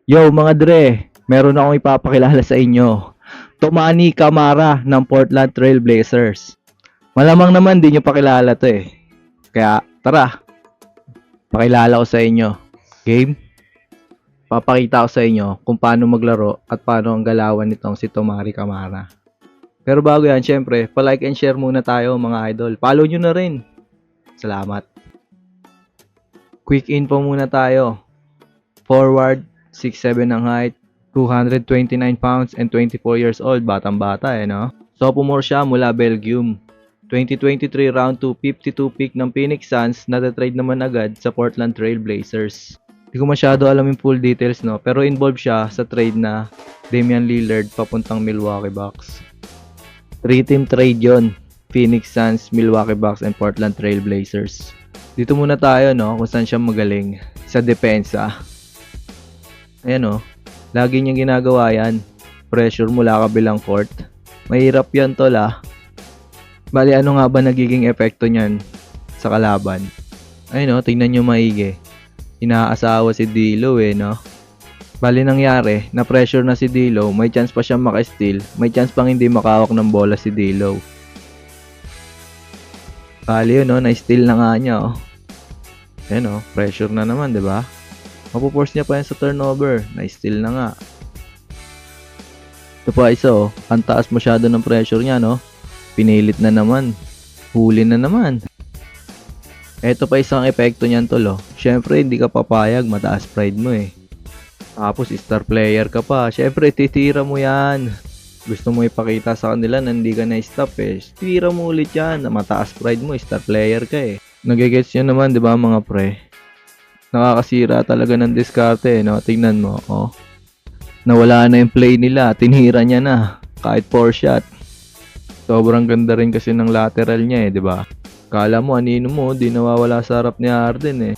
Yo mga dre, meron akong ipapakilala sa inyo. Tomani Camara ng Portland Trail Blazers. Malamang naman di nyo pakilala to eh. Kaya tara, pakilala ko sa inyo. Game? Papakita ko sa inyo kung paano maglaro at paano ang galawan nitong si Tomari Camara. Pero bago yan, syempre, pa-like and share muna tayo mga idol. Follow nyo na rin. Salamat. Quick info muna tayo. Forward, 6'7 ang height, 229 pounds and 24 years old. Batang-bata no? Sophomore siya mula Belgium. 2023 round 2 52 pick ng Phoenix Suns, natatrade naman agad sa Portland Trail Blazers. Hindi ko masyado alam yung full details no, pero involved siya sa trade na Damian Lillard papuntang Milwaukee Bucks. 3-team trade yon. Phoenix Suns, Milwaukee Bucks, and Portland Trail Blazers. Dito muna tayo no, kung saan siya magaling. Sa depensa. Ayan lagi niyang ginagawa yan. Pressure mula kabilang court. Mahirap yan tol Bali ano nga ba nagiging epekto niyan sa kalaban? Ayun tingnan nyo maigi. Inaasawa si D'Lo no? Bali nangyari, na pressure na si D'Lo, may chance pa siyang maka-steal, may chance pang hindi makahawak ng bola si D'Lo. Bali yun na-steal na nga niya Ayan pressure na naman, 'di ba? Mapoforce niya pa yan sa turnover. Na-steal na nga. Ito pa isa ang taas masyado ng pressure niya Pinilit na naman. Huli na naman. Ito pa isang epekto niyan tol Syempre hindi ka papayag, mataas pride mo Tapos star player ka pa. Syempre titira mo yan. Gusto mo ipakita sa kanila na hindi ka na-stop Tira mo ulit yan. Mataas pride mo, star player ka Nagigets nyo naman 'di ba mga pre? Nakakasira talaga ng diskarte Tingnan mo nawala na yung play nila, tinira niya na kahit 4 shot. Sobrang ganda rin kasi ng lateral niya 'di ba? Kala mo anino mo, di nawawala sa harap ni Harden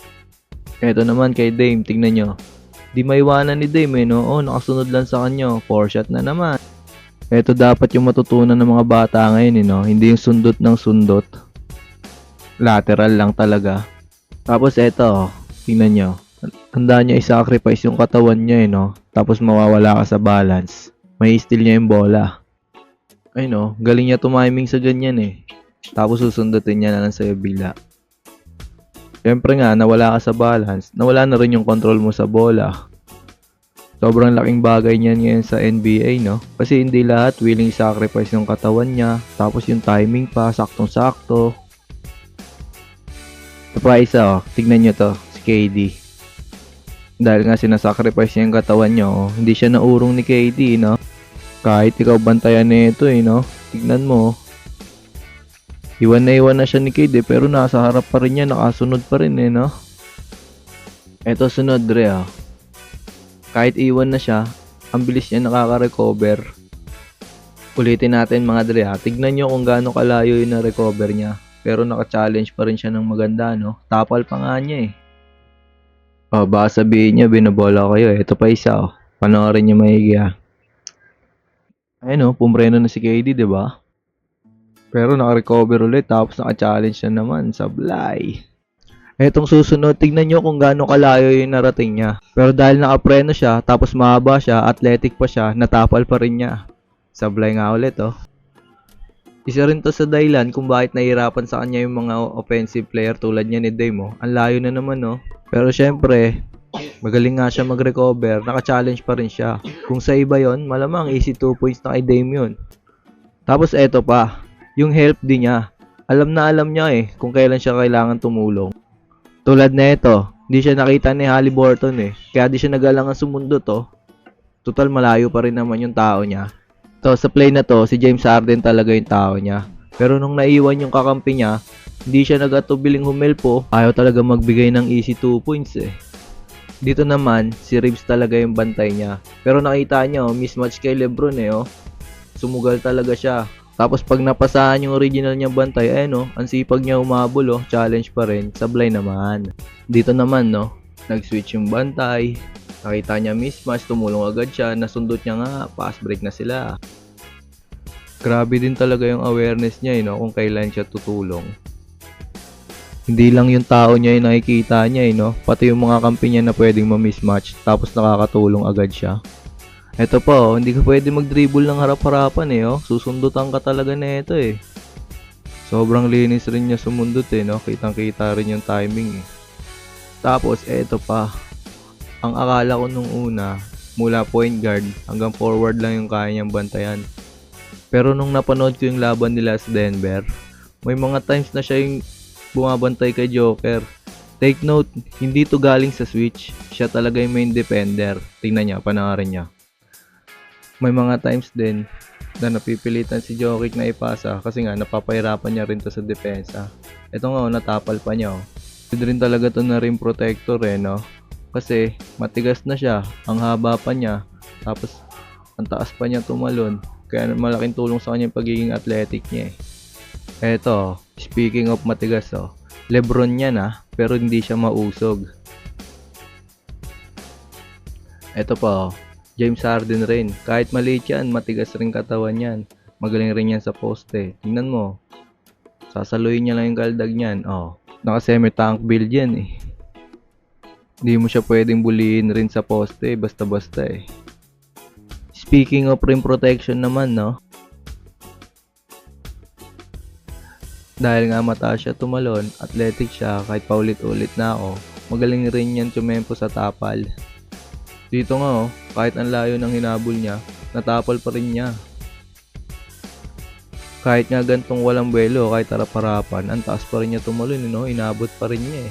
Eto naman kay Dame, tingnan nyo. Di maiwanan ni Dame nakasunod lang sa kanya, 4 shot na naman. Eto dapat yung matutunan ng mga bata ngayon hindi yung sundot ng sundot. Lateral lang talaga. Tapos eto tingnan nyo. Tanda niya i-sacrifice yung katawan niya Tapos mawawala ka sa balance. May steal niya yung bola. Ay galing niya tumiming sa ganyan Tapos susundutin niya na lang sa'yo bila. Siyempre nga, nawala ka sa balance. Nawala na rin yung control mo sa bola. Sobrang laking bagay niyan ngayon sa NBA Kasi hindi lahat willing sacrifice yung katawan niya. Tapos yung timing pa, saktong-sakto. Ito pa isa tignan nyo to, si KD. Dahil nga sinasacrifice niya yung katawan niya hindi siya naurong ni KD Kahit ikaw bantayan nito Tignan mo iwan na siya ni KD pero nasa harap pa rin niya, nakasunod pa rin Eto sunod dre Kahit iwan na siya, ang bilis niya nakaka-recover. Ulitin natin mga dre Tignan nyo kung gaano kalayo yung na-recover niya. Pero naka-challenge pa rin siya ng maganda Tapal pa nga niya baka sabihin niya binobola kayo Ito pa isa panoorin niyo maigi Ayun pumreno na si KD 'di ba? Pero naka-recover ulit tapos naka-challenge na naman, sablay. Etong susunod, tignan nyo kung gaano kalayo yung narating niya. Pero dahil nakapreno siya, tapos mahaba siya, athletic pa siya, natapal pa rin niya. Sablay nga ulit Isa rin to sa dahilan kung bakit nahihirapan sa kanya yung mga offensive player tulad niya ni Dame Ang layo na naman Pero syempre, magaling nga siya mag-recover, naka-challenge pa rin siya. Kung sa iba yon, malamang easy 2 points na kay Dame yun. Tapos eto pa, yung help din niya. Alam na alam niya kung kailan siya kailangan tumulong. Tulad na ito, hindi siya nakita ni Haliburton kaya di siya nagalangan sumundot Total malayo pa rin naman yung tao niya. Sa play na to, si James Harden talaga yung tao niya. Pero nung naiwan yung kakampi niya, hindi siya nagatubiling humelpo, ayaw talaga magbigay ng easy 2 points Dito naman, si Reeves talaga yung bantay niya. Pero nakita niyo, mismatch kay Lebron Sumugal talaga siya. Tapos pag napasahan yung original niyang bantay, ang sipag niya umabol challenge pa rin, sablay naman. Dito naman nag-switch yung bantay. Nakita niya mismatch, tumulong agad siya, nasundot niya nga, fast break na sila. Grabe din talaga yung awareness niya kung kailan siya tutulong. Hindi lang yung tao niya yung nakikita niya no? Pati yung mga kampi niya na pwedeng ma-mismatch tapos nakakatulong agad siya. Eto pa hindi ka pwede mag-dribble ng harap-harapan oh. Susundutan ka talaga nito eh. Sobrang linis rin niya sumundot no? Kitang-kita rin yung timing Tapos eto pa, ang akala ko nung una, mula point guard hanggang forward lang yung kaya niyang bantayan. Pero nung napanood ko yung laban nila sa Denver, may mga times na siya yung bumabantay kay Joker. Take note, hindi to galing sa switch. Siya talaga yung main defender. Tingnan niya, panoorin niya. May mga times din na napipilitan si Jokic na ipasa kasi nga napapahirapan niya rin to sa depensa. Ito nga, natapal pa niya. Pwede rin talaga to na rim protector no? Kasi matigas na siya, ang haba pa niya, tapos ang taas pa niya tumalon. Kaya malaking tulong sa kanya yung pagiging athletic niya Eto, speaking of matigas Lebron yan pero hindi siya mausog. Eto pa James Harden rin. Kahit maliit yan, matigas rin katawan yan. Magaling rin yan sa poste. Tingnan mo. Sasaluhin niya lang yung kaldag niyan. Naka semi-tank build yan Hindi mo siya pwedeng bulihin rin sa poste basta-basta Speaking of rim protection naman Dahil nga mataas siya tumalon, athletic siya kahit paulit-ulit na magaling rin yan tumempo sa tapal. Dito nga kahit ang layo ng hinabol niya, natapal pa rin niya. Kahit nga gantong walang buwelo, kahit harap-harapan, ang taas pa rin niya tumalon inabot pa rin niya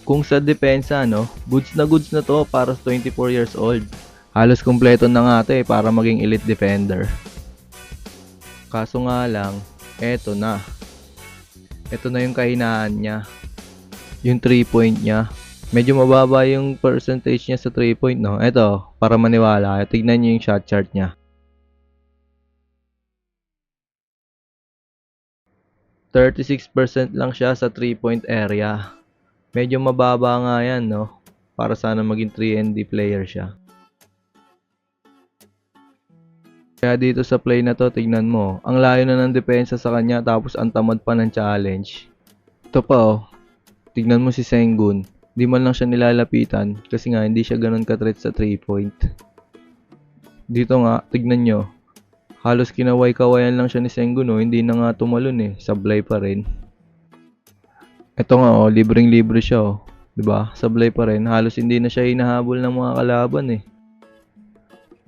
Kung sa depensa goods na to para sa 24 years old. Halos kumpleto na nga to para maging elite defender. Kaso nga lang, eto na yung kahinaan niya. Yung 3-point niya. Medyo mababa yung percentage niya sa 3-point Eto, para maniwala. Tignan niyo yung shot chart niya. 36% lang siya sa 3-point area. Medyo mababa nga yan para sana maging 3-and-D player siya. Kaya dito sa play na to, tignan mo. Ang layo na ng depensa sa kanya tapos ang tamad pa ng challenge. Ito pa tignan mo si Sengun. Di man lang siya nilalapitan kasi nga hindi siya ganun ka-threat sa 3-point. Dito nga, tignan nyo. Halos kinaway-kawayan lang siya ni Sengun hindi na nga tumalon sablay pa rin. Ito nga libreng-libre siya diba? Sablay pa rin. Halos hindi na siya hinahabol ng mga kalaban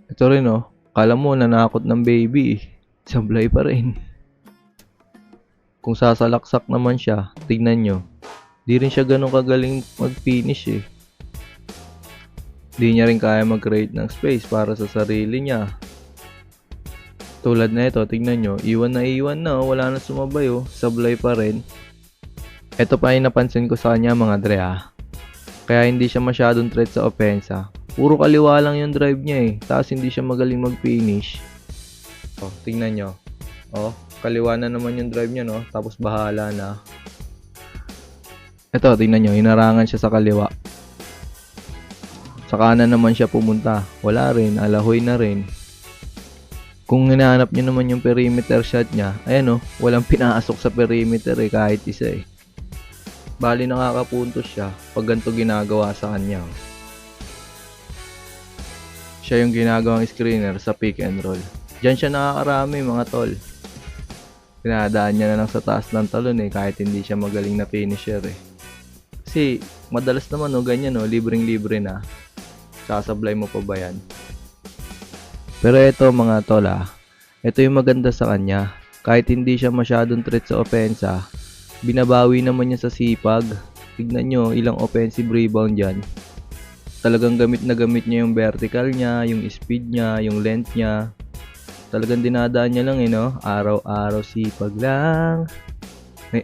Ito rin kala mo nanakot ng baby sablay pa rin. Kung sasalaksak naman siya, tignan nyo. Di rin siya ganun kagaling mag-finish Di niya rin kaya mag-create ng space para sa sarili niya. Tulad na ito, tignan nyo. Iwan na wala na sumabay sablay pa rin. Ito pa yung napansin ko sa kanya mga dre Kaya hindi siya masyadong threat sa opensa. Puro kaliwa lang yung drive niya tapos hindi siya magaling mag-finish. Tingnan nyo. Kaliwa na naman yung drive niya tapos bahala na. Ito, tingnan nyo. Hinarangan siya sa kaliwa. Sa kanan naman siya pumunta. Wala rin. Alahoy na rin. Kung hinahanap nyo naman yung perimeter shot niya, ayan walang pinasok sa perimeter kahit isa Bali nakakapuntos siya pag ganito ginagawa sa kanya. Siya yung ginagawang screener sa pick and roll. Diyan siya nakakarami mga tol. Pinadaan niya na lang sa taas ng talon kahit hindi siya magaling na finisher Kasi madalas naman ganyan libreng-libre na. Sasablay mo pa ba yan? Pero ito mga tol ito yung maganda sa kanya. Kahit hindi siya masyadong threat sa opensa, binabawi naman niya sa sipag. Tignan nyo ilang offensive rebound yan. Talagang gamit na gamit niya yung vertical niya, yung speed niya, yung length niya. Talagang dinadaan niya lang araw-araw sipag lang.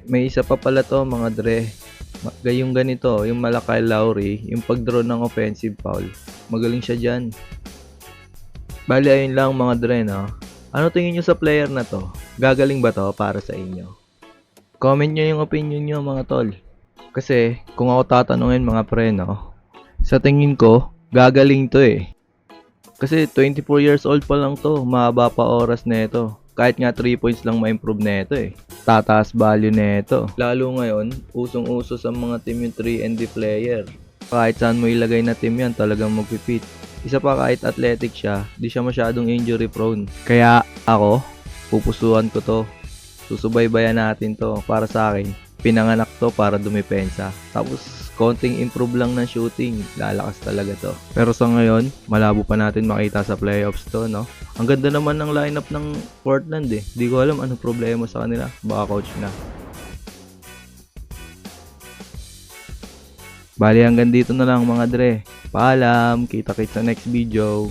May isa pa pala to mga dre. Gayong ganito, yung Malaki Lowry, yung pag-draw ng offensive foul. Magaling siya dyan. Bali ayun lang mga dre Ano tingin nyo sa player na to? Gagaling ba to para sa inyo? Comment nyo yung opinion nyo mga tol. Kasi kung ako tatanungin mga pre sa tingin ko, gagaling to Kasi 24 years old pa lang to, mahaba pa oras na ito. Kahit nga 3 points lang ma-improve nito eh. Tataas value nito. Lalo ngayon, usong-uso sa mga team yung 3 and D player. Kahit saan mo ilagay na team yan, talagang magpipit. Isa pa kahit athletic siya, di siya masyadong injury prone. Kaya ako, pupusuan ko to. Susubaybayan natin to. Para sa akin, pinanganak to para dumepensa. Tapos, konting improve lang ng shooting, lalakas talaga to. Pero sa ngayon, malabo pa natin makita sa playoffs to, no? Ang ganda naman ng lineup ng Portland eh. Di ko alam ano problema sa kanila. Baka coach na. Bali hanggang dito na lang mga dre. Paalam, kita-kits sa next video.